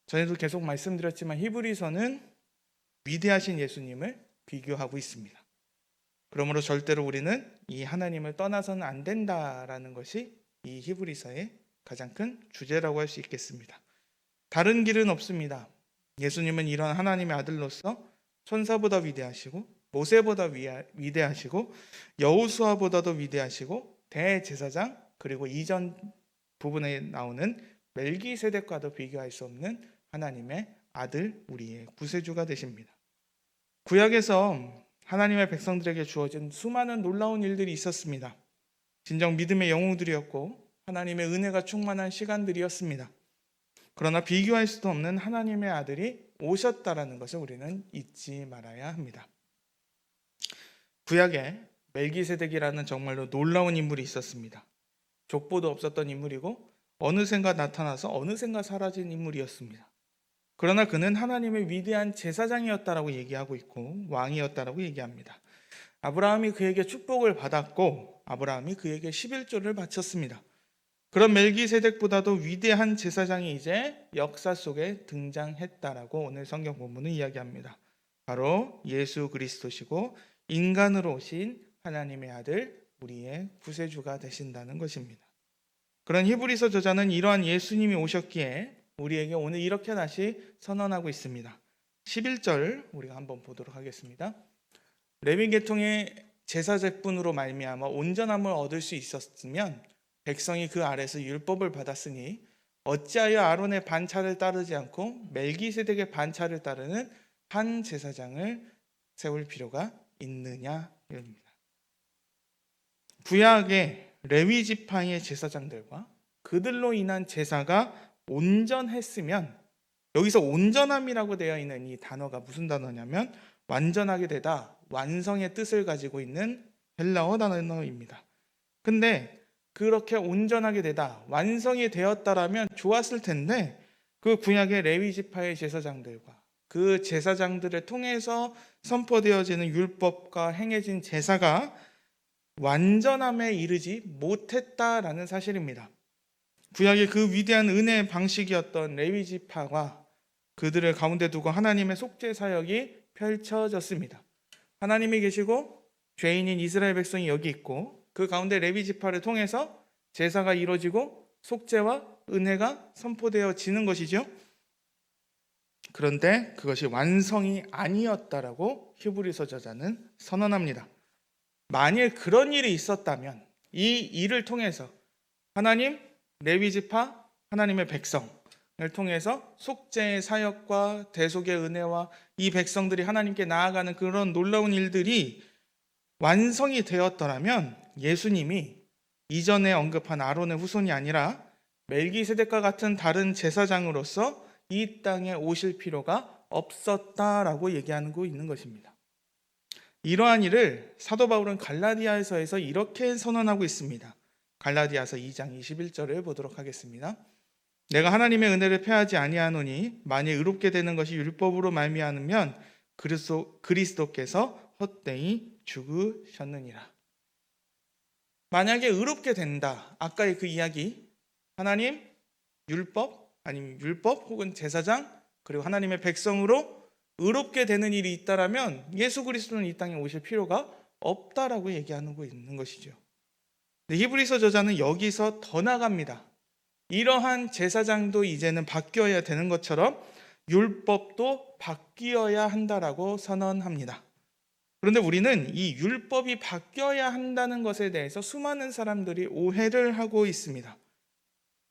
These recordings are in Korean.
전에도 계속 말씀드렸지만 히브리서는 위대하신 예수님을 비교하고 있습니다. 그러므로 절대로 우리는 이 하나님을 떠나서는 안 된다라는 것이 이 히브리서의 가장 큰 주제라고 할 수 있겠습니다. 다른 길은 없습니다. 예수님은 이런 하나님의 아들로서 천사보다 위대하시고 모세보다 위대하시고 여호수아보다도 위대하시고 대제사장, 그리고 이전 부분에 나오는 멜기세덱과도 비교할 수 없는 하나님의 아들, 우리의 구세주가 되십니다. 구약에서 하나님의 백성들에게 주어진 수많은 놀라운 일들이 있었습니다. 진정 믿음의 영웅들이었고 하나님의 은혜가 충만한 시간들이었습니다. 그러나 비교할 수도 없는 하나님의 아들이 오셨다라는 것을 우리는 잊지 말아야 합니다. 구약에 멜기세덱이라는 정말로 놀라운 인물이 있었습니다. 족보도 없었던 인물이고 어느샌가 나타나서 어느샌가 사라진 인물이었습니다. 그러나 그는 하나님의 위대한 제사장이었다라고 얘기하고 있고 왕이었다라고 얘기합니다. 아브라함이 그에게 축복을 받았고 아브라함이 그에게 11조를 바쳤습니다. 그런 멜기세덱보다도 위대한 제사장이 이제 역사 속에 등장했다라고 오늘 성경 본문은 이야기합니다. 바로 예수 그리스도시고 인간으로 오신 하나님의 아들, 우리의 구세주가 되신다는 것입니다. 그런 히브리서 저자는 이러한 예수님이 오셨기에 우리에게 오늘 이렇게 다시 선언하고 있습니다. 11절 우리가 한번 보도록 하겠습니다. 레위 계통의 제사 제뿐으로 말미암아 온전함을 얻을 수 있었으면 백성이 그 아래서 율법을 받았으니 어찌하여 아론의 반차를 따르지 않고 멜기세덱의 반차를 따르는 한 제사장을 세울 필요가 있느냐 입니다. 구약의 레위 지파의 제사장들과 그들로 인한 제사가 온전했으면, 여기서 온전함이라고 되어 있는 이 단어가 무슨 단어냐면 완전하게 되다, 완성의 뜻을 가지고 있는 헬라어 단어입니다. 근데 그렇게 온전하게 되다, 완성이 되었다라면 좋았을 텐데 그 구약의 레위 지파의 제사장들과 그 제사장들을 통해서 선포되어지는 율법과 행해진 제사가 완전함에 이르지 못했다라는 사실입니다. 구약의 그 위대한 은혜의 방식이었던 레위 지파가 그들을 가운데 두고 하나님의 속죄 사역이 펼쳐졌습니다. 하나님이 계시고 죄인인 이스라엘 백성이 여기 있고 그 가운데 레위 지파를 통해서 제사가 이루어지고 속죄와 은혜가 선포되어지는 것이죠. 그런데 그것이 완성이 아니었다라고 히브리서 저자는 선언합니다. 만일 그런 일이 있었다면 이 일을 통해서 하나님, 레위 지파, 하나님의 백성을 통해서 속죄의 사역과 대속의 은혜와 이 백성들이 하나님께 나아가는 그런 놀라운 일들이 완성이 되었더라면 예수님이 이전에 언급한 아론의 후손이 아니라 멜기세덱과 같은 다른 제사장으로서 이 땅에 오실 필요가 없었다라고 얘기하고 있는 것입니다. 이러한 일을 사도 바울은 갈라디아서에서 이렇게 선언하고 있습니다. 갈라디아서 2장 21절을 보도록 하겠습니다. 내가 하나님의 은혜를 패하지 아니하노니 만일 의롭게 되는 것이 율법으로 말미암으면 그리스도께서 헛되이 죽으셨느니라. 만약에 의롭게 된다, 아까의 그 이야기, 하나님, 율법, 아니면 율법 혹은 제사장, 그리고 하나님의 백성으로 의롭게 되는 일이 있다라면 예수 그리스도는 이 땅에 오실 필요가 없다라고 얘기하고 있는 것이죠. 히브리서 저자는 여기서 더 나갑니다. 이러한 제사장도 이제는 바뀌어야 되는 것처럼 율법도 바뀌어야 한다라고 선언합니다. 그런데 우리는 이 율법이 바뀌어야 한다는 것에 대해서 수많은 사람들이 오해를 하고 있습니다.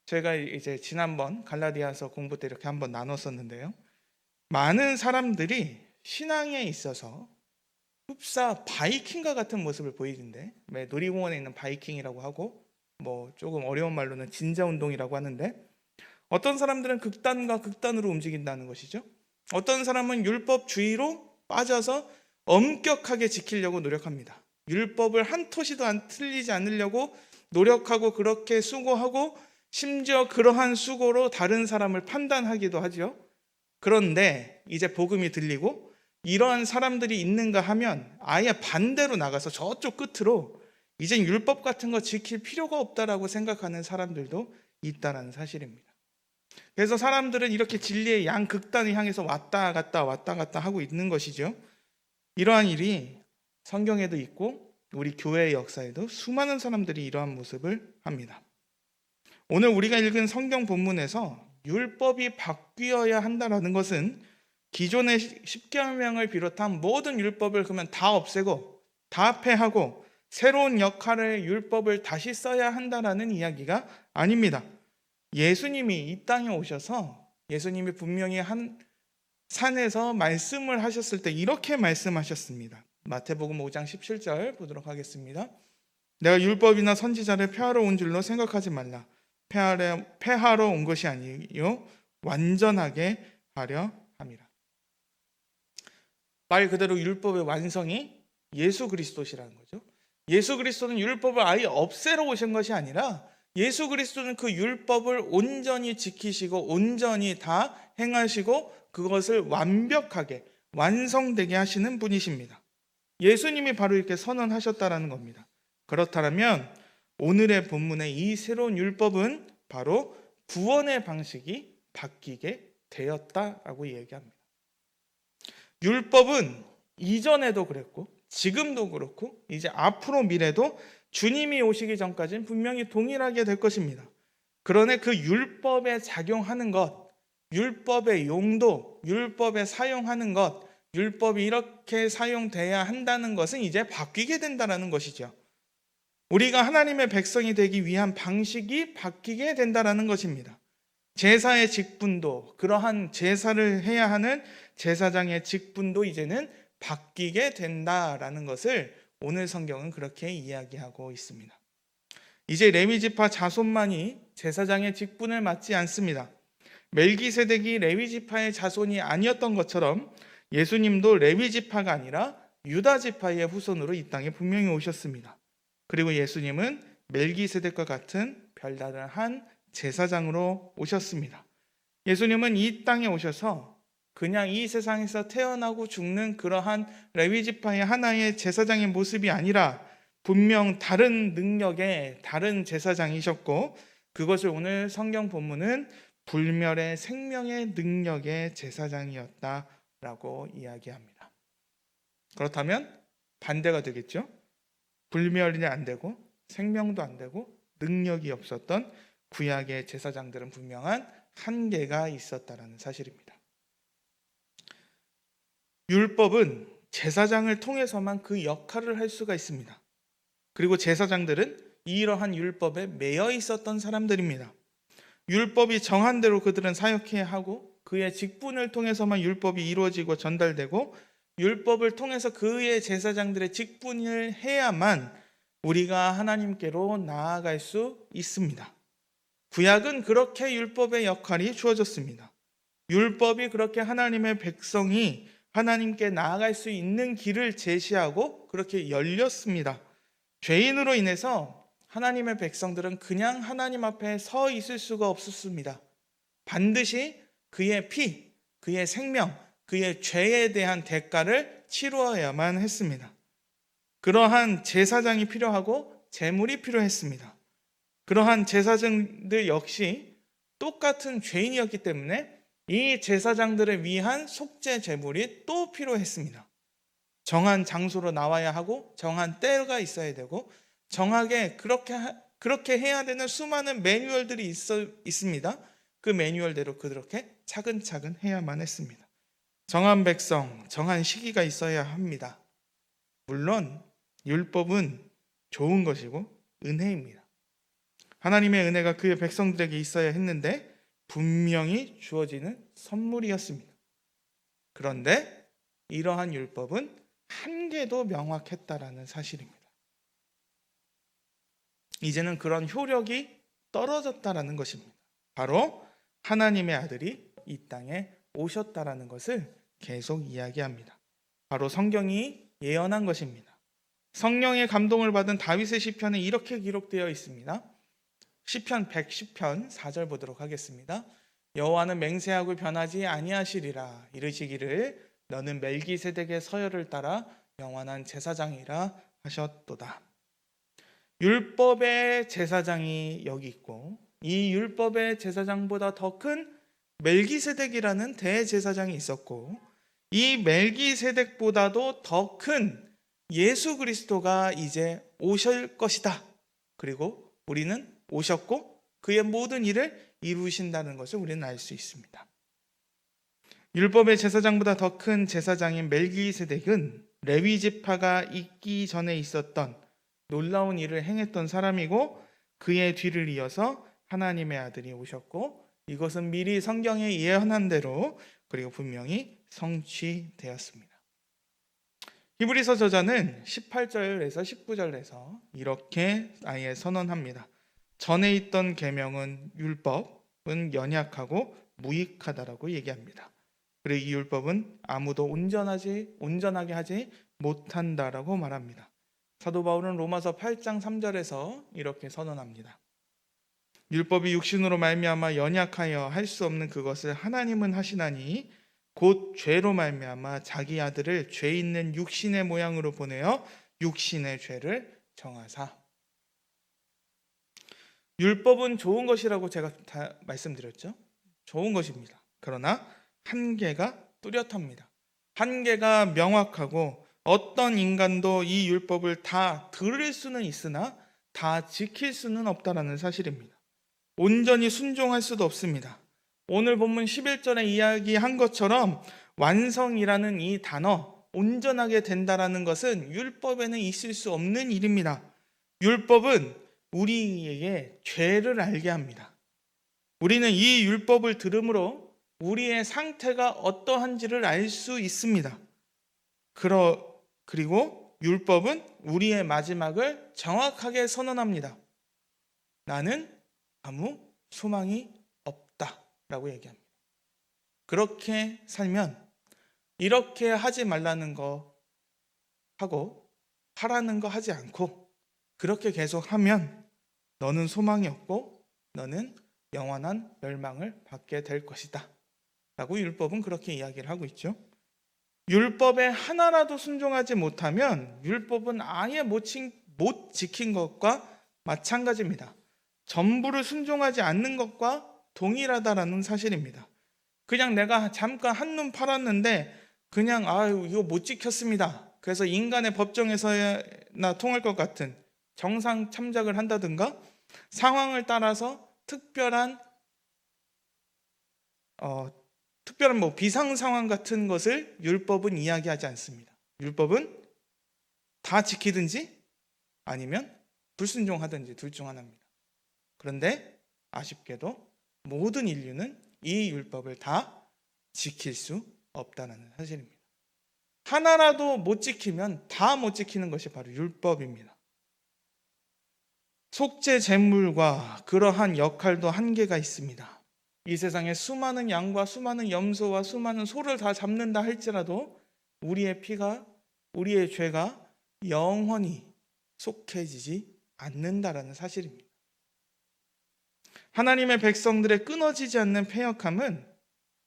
제가 이제 지난번 갈라디아서 공부 때 이렇게 한번 나눴었는데요. 많은 사람들이 신앙에 있어서 흡사 바이킹과 같은 모습을 보이는데, 놀이공원에 있는 바이킹이라고 하고 뭐 조금 어려운 말로는 진자운동이라고 하는데, 어떤 사람들은 극단과 극단으로 움직인다는 것이죠. 어떤 사람은 율법주의로 빠져서 엄격하게 지키려고 노력합니다. 율법을 한 토시도 안 틀리지 않으려고 노력하고 그렇게 수고하고 심지어 그러한 수고로 다른 사람을 판단하기도 하죠. 그런데 이제 복음이 들리고 이러한 사람들이 있는가 하면 아예 반대로 나가서 저쪽 끝으로 이젠 율법 같은 거 지킬 필요가 없다라고 생각하는 사람들도 있다라는 사실입니다. 그래서 사람들은 이렇게 진리의 양극단을 향해서 왔다 갔다 하고 있는 것이죠. 이러한 일이 성경에도 있고 우리 교회의 역사에도 수많은 사람들이 이러한 모습을 합니다. 오늘 우리가 읽은 성경 본문에서 율법이 바뀌어야 한다는 것은 기존의 십계명을 비롯한 모든 율법을 그러면 다 없애고 다 폐하고 새로운 역할의 율법을 다시 써야 한다는 이야기가 아닙니다. 예수님이 이 땅에 오셔서 예수님이 분명히 한 산에서 말씀을 하셨을 때 이렇게 말씀하셨습니다. 마태복음 5장 17절 보도록 하겠습니다. 내가 율법이나 선지자를 폐하러 온 줄로 생각하지 말라. 폐하러 온 것이 아니요 완전하게 하려 함이라. 말 그대로 율법의 완성이 예수 그리스도시라는 거죠. 예수 그리스도는 율법을 아예 없애러 오신 것이 아니라 예수 그리스도는 그 율법을 온전히 지키시고 온전히 다 행하시고 그것을 완벽하게 완성되게 하시는 분이십니다. 예수님이 바로 이렇게 선언하셨다라는 겁니다. 그렇다면 오늘의 본문의 이 새로운 율법은 바로 구원의 방식이 바뀌게 되었다라고 얘기합니다. 율법은 이전에도 그랬고 지금도 그렇고 이제 앞으로 미래도 주님이 오시기 전까지는 분명히 동일하게 될 것입니다. 그러나 그 율법에 작용하는 것, 율법의 용도, 율법에 사용하는 것, 율법이 이렇게 사용돼야 한다는 것은 이제 바뀌게 된다는 것이죠. 우리가 하나님의 백성이 되기 위한 방식이 바뀌게 된다는 것입니다. 제사의 직분도, 그러한 제사를 해야 하는 제사장의 직분도 이제는 바뀌게 된다라는 것을 오늘 성경은 그렇게 이야기하고 있습니다. 이제 레위지파 자손만이 제사장의 직분을 맡지 않습니다. 멜기세덱이 레위지파의 자손이 아니었던 것처럼 예수님도 레위지파가 아니라 유다지파의 후손으로 이 땅에 분명히 오셨습니다. 그리고 예수님은 멜기세덱과 같은 별다른 한 제사장으로 오셨습니다. 예수님은 이 땅에 오셔서 그냥 이 세상에서 태어나고 죽는 그러한 레위지파의 하나의 제사장의 모습이 아니라 분명 다른 능력의 다른 제사장이셨고 그것을 오늘 성경 본문은 불멸의 생명의 능력의 제사장이었다라고 이야기합니다. 그렇다면 반대가 되겠죠? 불멸이 안 되고 생명도 안 되고 능력이 없었던 구약의 제사장들은 분명한 한계가 있었다라는 사실입니다. 율법은 제사장을 통해서만 그 역할을 할 수가 있습니다. 그리고 제사장들은 이러한 율법에 매여 있었던 사람들입니다. 율법이 정한 대로 그들은 사역해야 하고 그의 직분을 통해서만 율법이 이루어지고 전달되고 율법을 통해서 그의 제사장들의 직분을 해야만 우리가 하나님께로 나아갈 수 있습니다. 구약은 그렇게 율법의 역할이 주어졌습니다. 율법이 그렇게 하나님의 백성이 하나님께 나아갈 수 있는 길을 제시하고 그렇게 열렸습니다. 죄인으로 인해서 하나님의 백성들은 그냥 하나님 앞에 서 있을 수가 없었습니다. 반드시 그의 피, 그의 생명, 그의 죄에 대한 대가를 치루어야만 했습니다. 그러한 제사장이 필요하고 제물이 필요했습니다. 그러한 제사장들 역시 똑같은 죄인이었기 때문에 이 제사장들을 위한 속죄 제물이 또 필요했습니다. 정한 장소로 나와야 하고 정한 때가 있어야 되고 정하게 그렇게 해야 되는 수많은 매뉴얼들이 있습니다. 그 매뉴얼대로 그렇게 차근차근 해야만 했습니다. 정한 백성, 정한 시기가 있어야 합니다. 물론 율법은 좋은 것이고 은혜입니다. 하나님의 은혜가 그의 백성들에게 있어야 했는데 분명히 주어지는 선물이었습니다. 그런데 이러한 율법은 한계도 명확했다라는 사실입니다. 이제는 그런 효력이 떨어졌다라는 것입니다. 바로 하나님의 아들이 이 땅에 오셨다라는 것을 계속 이야기합니다. 바로 성경이 예언한 것입니다. 성령의 감동을 받은 다윗의 시편에 이렇게 기록되어 있습니다. 시편 110편 4절 보도록 하겠습니다. 여호와는 맹세하고 변하지 아니하시리라. 이르시기를 너는 멜기세덱의 서열을 따라 영원한 제사장이라 하셨도다. 율법의 제사장이 여기 있고 이 율법의 제사장보다 더 큰 멜기세덱이라는 대제사장이 있었고 이 멜기세덱보다도 더 큰 예수 그리스도가 이제 오실 것이다. 그리고 우리는 오셨고 그의 모든 일을 이루신다는 것을 우리는 알 수 있습니다. 율법의 제사장보다 더 큰 제사장인 멜기세덱은 레위 지파가 있기 전에 있었던 놀라운 일을 행했던 사람이고 그의 뒤를 이어서 하나님의 아들이 오셨고 이것은 미리 성경에 예언한 대로 그리고 분명히 성취되었습니다. 히브리서 저자는 18절에서 19절에서 이렇게 아예 선언합니다. 전에 있던 계명은 율법은 연약하고 무익하다라고 얘기합니다. 그리고 이 율법은 아무도 온전하게 하지 못한다라고 말합니다. 사도 바울은 로마서 8장 3절에서 이렇게 선언합니다. 율법이 육신으로 말미암아 연약하여 할 수 없는 그것을 하나님은 하시나니 곧 죄로 말미암아 자기 아들을 죄 있는 육신의 모양으로 보내어 육신의 죄를 정하사. 율법은 좋은 것이라고 제가 다 말씀드렸죠. 좋은 것입니다. 그러나 한계가 뚜렷합니다. 한계가 명확하고 어떤 인간도 이 율법을 다 들을 수는 있으나 다 지킬 수는 없다는 사실입니다. 온전히 순종할 수도 없습니다. 오늘 본문 11절에 이야기한 것처럼 완성이라는 이 단어, 온전하게 된다라는 것은 율법에는 있을 수 없는 일입니다. 율법은 우리에게 죄를 알게 합니다. 우리는 이 율법을 들음으로 우리의 상태가 어떠한지를 알 수 있습니다. 그리고 율법은 우리의 마지막을 정확하게 선언합니다. 나는 아무 소망이 없다라고 얘기합니다. 그렇게 살면 이렇게 하지 말라는 거 하고 하라는 거 하지 않고 그렇게 계속하면 너는 소망이 없고 너는 영원한 멸망을 받게 될 것이다 라고 율법은 그렇게 이야기를 하고 있죠. 율법에 하나라도 순종하지 못하면 율법은 아예 못 지킨 것과 마찬가지입니다. 전부를 순종하지 않는 것과 동일하다라는 사실입니다. 그냥 내가 잠깐 한눈 팔았는데 그냥 이거 못 지켰습니다. 그래서 인간의 법정에서나 통할 것 같은 정상 참작을 한다든가 상황을 따라서 특별한 비상 상황 같은 것을 율법은 이야기하지 않습니다. 율법은 다 지키든지 아니면 불순종하든지 둘 중 하나입니다. 그런데 아쉽게도 모든 인류는 이 율법을 다 지킬 수 없다는 사실입니다. 하나라도 못 지키면 다 못 지키는 것이 바로 율법입니다. 속죄 제물과 그러한 역할도 한계가 있습니다. 이 세상에 수많은 양과 수많은 염소와 수많은 소를 다 잡는다 할지라도 우리의 피가, 우리의 죄가 영원히 속해지지 않는다라는 사실입니다. 하나님의 백성들의 끊어지지 않는 패역함은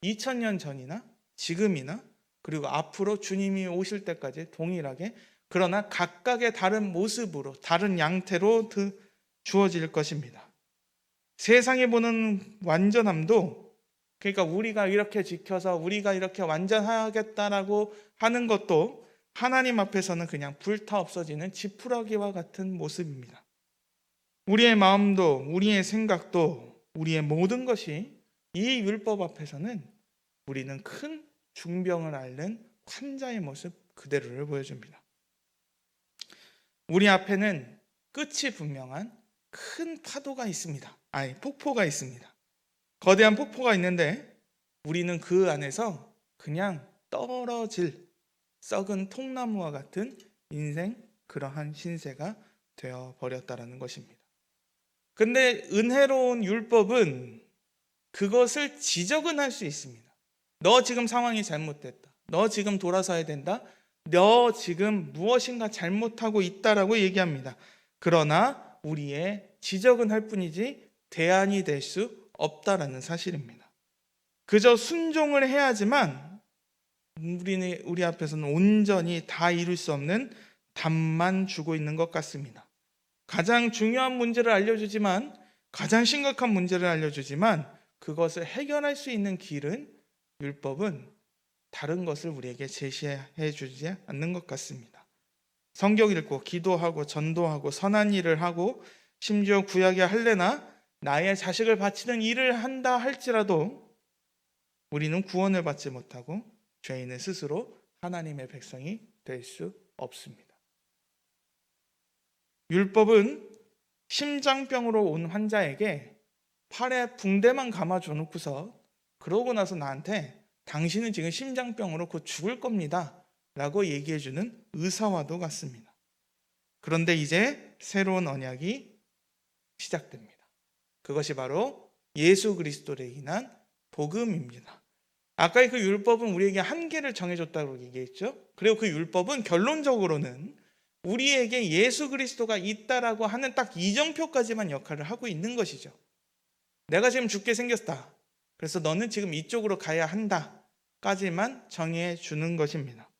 2000년 전이나 지금이나 그리고 앞으로 주님이 오실 때까지 동일하게 그러나 각각의 다른 모습으로 다른 양태로 주어질 것입니다. 세상이 보는 완전함도 그러니까 우리가 이렇게 지켜서 우리가 이렇게 완전하겠다라고 하는 것도 하나님 앞에서는 그냥 불타 없어지는 지푸라기와 같은 모습입니다. 우리의 마음도 우리의 생각도 우리의 모든 것이 이 율법 앞에서는 우리는 큰 중병을 앓는 환자의 모습 그대로를 보여줍니다. 우리 앞에는 끝이 분명한 큰 파도가 있습니다. 폭포가 있습니다. 거대한 폭포가 있는데 우리는 그 안에서 그냥 떨어질 썩은 통나무와 같은 인생 그러한 신세가 되어버렸다라는 것입니다. 근데 은혜로운 율법은 그것을 지적은 할 수 있습니다. 너 지금 상황이 잘못됐다. 너 지금 돌아서야 된다. 너 지금 무엇인가 잘못하고 있다라고 얘기합니다. 그러나 우리의 지적은 할 뿐이지 대안이 될 수 없다라는 사실입니다. 그저 순종을 해야지만 우리 앞에서는 온전히 다 이룰 수 없는 답만 주고 있는 것 같습니다. 가장 중요한 문제를 알려주지만, 가장 심각한 문제를 알려주지만 그것을 해결할 수 있는 길은, 율법은 다른 것을 우리에게 제시해 주지 않는 것 같습니다. 성경 읽고 기도하고 전도하고 선한 일을 하고 심지어 구약의 할례나 나의 자식을 바치는 일을 한다 할지라도 우리는 구원을 받지 못하고 죄인은 스스로 하나님의 백성이 될 수 없습니다. 율법은 심장병으로 온 환자에게 팔에 붕대만 감아줘 놓고서 그러고 나서 나한테 당신은 지금 심장병으로 곧 죽을 겁니다 라고 얘기해주는 의사와도 같습니다. 그런데 이제 새로운 언약이 시작됩니다. 그것이 바로 예수 그리스도로 인한 복음입니다. 아까의 그 율법은 우리에게 한계를 정해줬다고 얘기했죠. 그리고 그 율법은 결론적으로는 우리에게 예수 그리스도가 있다라고 하는 딱 이정표까지만 역할을 하고 있는 것이죠. 내가 지금 죽게 생겼다, 그래서 너는 지금 이쪽으로 가야 한다 까지만 정해 주는 것입니다.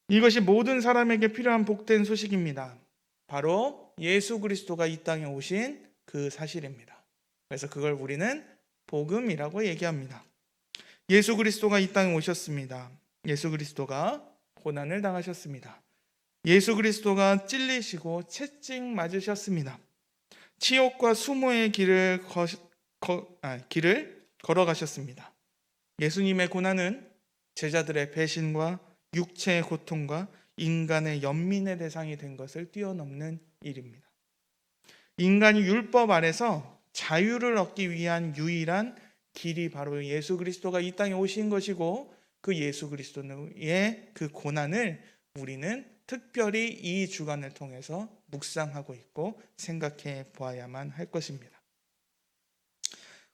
이것이 모든 사람에게 필요한 복된 소식입니다. 바로 예수 그리스도가 이 땅에 오신 그 사실입니다. 그래서 그걸 우리는 복음이라고 얘기합니다. 예수 그리스도가 이 땅에 오셨습니다. 예수 그리스도가 고난을 당하셨습니다. 예수 그리스도가 찔리시고 채찍 맞으셨습니다. 치욕과 수모의 길을 걸어가셨습니다. 예수님의 고난은 제자들의 배신과 육체의 고통과 인간의 연민의 대상이 된 것을 뛰어넘는 일입니다. 인간이 율법 아래서 자유를 얻기 위한 유일한 길이 바로 예수 그리스도가 이 땅에 오신 것이고, 그 예수 그리스도의 그 고난을 우리는 특별히 이 주간을 통해서 묵상하고 있고 생각해 보아야만 할 것입니다.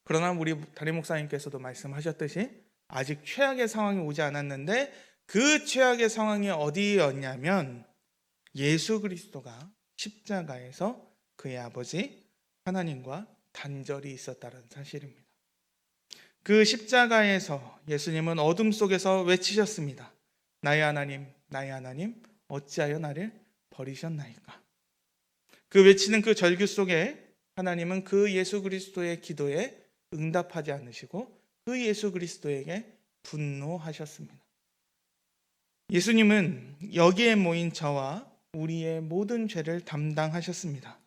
그러나 우리 담임 목사님께서도 말씀하셨듯이 아직 최악의 상황이 오지 않았는데, 그 최악의 상황이 어디였냐면 예수 그리스도가 십자가에서 그의 아버지 하나님과 단절이 있었다는 사실입니다. 그 십자가에서 예수님은 어둠 속에서 외치셨습니다. 나의 하나님, 나의 하나님, 어찌하여 나를 버리셨나이까. 그 외치는 그 절규 속에 하나님은 그 예수 그리스도의 기도에 응답하지 않으시고 그 예수 그리스도에게 분노하셨습니다. 예수님은 여기에 모인 저와 우리의 모든 죄를 담당하셨습니다.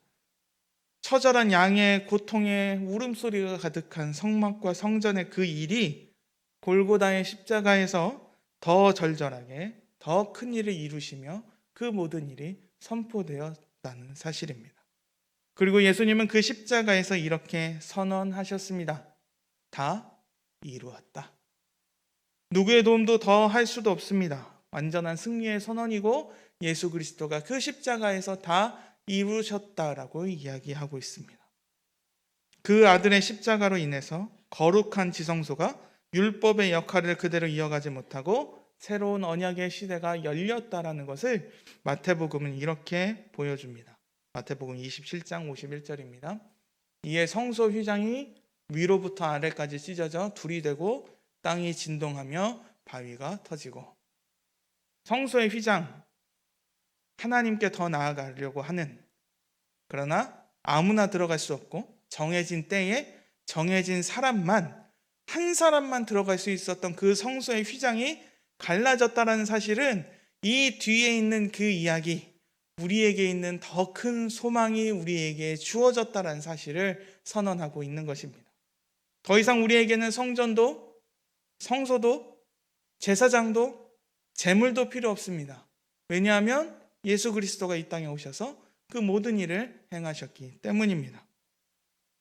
처절한 양의 고통의 울음소리가 가득한 성막과 성전의 그 일이 골고다의 십자가에서 더 절절하게 더 큰 일을 이루시며 그 모든 일이 선포되었다는 사실입니다. 그리고 예수님은 그 십자가에서 이렇게 선언하셨습니다. 다 이루었다. 누구의 도움도 더 할 수도 없습니다. 완전한 승리의 선언이고 예수 그리스도가 그 십자가에서 다 이루셨다라고 이야기하고 있습니다. 그 아들의 십자가로 인해서 거룩한 지성소가 율법의 역할을 그대로 이어가지 못하고 새로운 언약의 시대가 열렸다라는 것을 마태복음은 이렇게 보여줍니다. 마태복음 27장 51절입니다. 이에 성소 휘장이 위로부터 아래까지 찢어져 둘이 되고 땅이 진동하며 바위가 터지고, 성소의 휘장, 하나님께 더 나아가려고 하는, 그러나 아무나 들어갈 수 없고 정해진 때에 정해진 사람만, 한 사람만 들어갈 수 있었던 그 성소의 휘장이 갈라졌다는 사실은 이 뒤에 있는 그 이야기, 우리에게 있는 더 큰 소망이 우리에게 주어졌다는 사실을 선언하고 있는 것입니다. 더 이상 우리에게는 성전도 성소도 제사장도 제물도 필요 없습니다. 왜냐하면 예수 그리스도가 이 땅에 오셔서 그 모든 일을 행하셨기 때문입니다.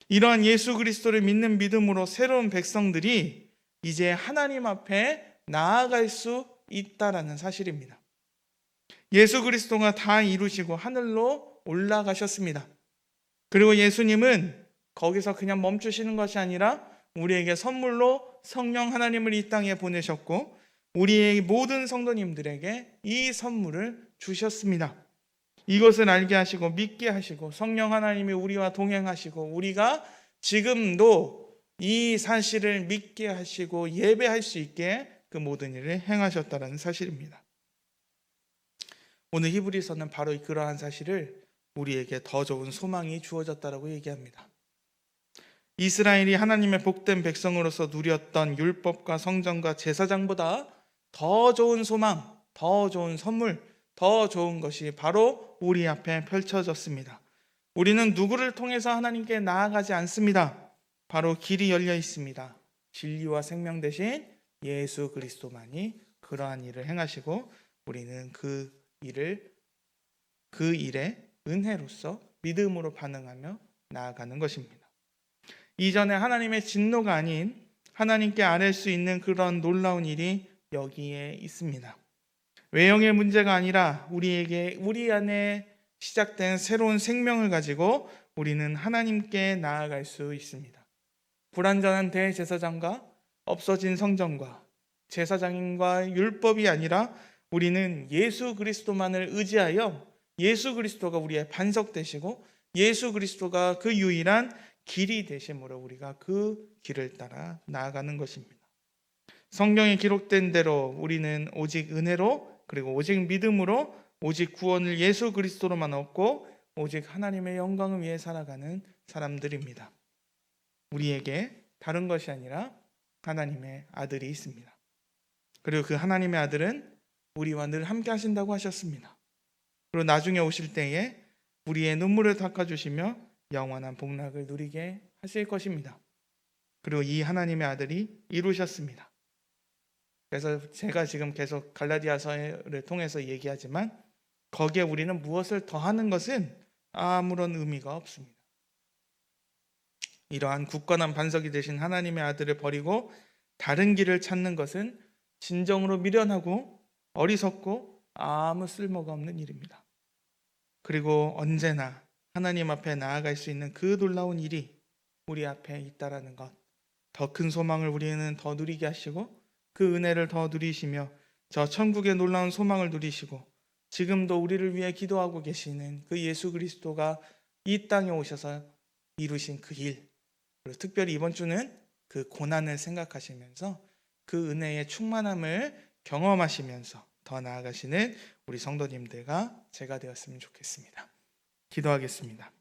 이러한 예수 그리스도를 믿는 믿음으로 새로운 백성들이 이제 하나님 앞에 나아갈 수 있다라는 사실입니다. 예수 그리스도가 다 이루시고 하늘로 올라가셨습니다. 그리고 예수님은 거기서 그냥 멈추시는 것이 아니라 우리에게 선물로 성령 하나님을 이 땅에 보내셨고 우리의 모든 성도님들에게 이 선물을 주셨습니다. 이것을 알게 하시고 믿게 하시고 성령 하나님이 우리와 동행하시고 우리가 지금도 이 사실을 믿게 하시고 예배할 수 있게 그 모든 일을 행하셨다는 사실입니다. 오늘 히브리서는 바로 그러한 사실을 우리에게 더 좋은 소망이 주어졌다라고 얘기합니다. 이스라엘이 하나님의 복된 백성으로서 누렸던 율법과 성전과 제사장보다 더 좋은 소망, 더 좋은 선물, 더 좋은 것이 바로 우리 앞에 펼쳐졌습니다. 우리는 누구를 통해서 하나님께 나아가지 않습니다. 바로 길이 열려 있습니다. 진리와 생명 대신 예수 그리스도만이 그러한 일을 행하시고 우리는 그 일에 은혜로서 믿음으로 반응하며 나아가는 것입니다. 이전에 하나님의 진노가 아닌 하나님께 아뢰 수 있는 그런 놀라운 일이 여기에 있습니다. 외형의 문제가 아니라 우리 안에 시작된 새로운 생명을 가지고 우리는 하나님께 나아갈 수 있습니다. 불완전한 대제사장과 없어진 성전과 제사장과 율법이 아니라 우리는 예수 그리스도만을 의지하여 예수 그리스도가 우리의 반석 되시고 예수 그리스도가 그 유일한 길이 되심으로 우리가 그 길을 따라 나아가는 것입니다. 성경에 기록된 대로 우리는 오직 은혜로 그리고 오직 믿음으로 오직 구원을 예수 그리스도로만 얻고 오직 하나님의 영광을 위해 살아가는 사람들입니다. 우리에게 다른 것이 아니라 하나님의 아들이 있습니다. 그리고 그 하나님의 아들은 우리와 늘 함께 하신다고 하셨습니다. 그리고 나중에 오실 때에 우리의 눈물을 닦아주시며 영원한 복락을 누리게 하실 것입니다. 그리고 이 하나님의 아들이 이루셨습니다. 그래서 제가 지금 계속 갈라디아서를 통해서 얘기하지만 거기에 우리는 무엇을 더하는 것은 아무런 의미가 없습니다. 이러한 굳건한 반석이 되신 하나님의 아들을 버리고 다른 길을 찾는 것은 진정으로 미련하고 어리석고 아무 쓸모가 없는 일입니다. 그리고 언제나 하나님 앞에 나아갈 수 있는 그 놀라운 일이 우리 앞에 있다라는 것, 더 큰 소망을 우리는 더 누리게 하시고 그 은혜를 더 누리시며 저 천국의 놀라운 소망을 누리시고 지금도 우리를 위해 기도하고 계시는 그 예수 그리스도가 이 땅에 오셔서 이루신 그 일, 그리고 특별히 이번 주는 그 고난을 생각하시면서 그 은혜의 충만함을 경험하시면서 더 나아가시는 우리 성도님들과 제가 되었으면 좋겠습니다. 기도하겠습니다.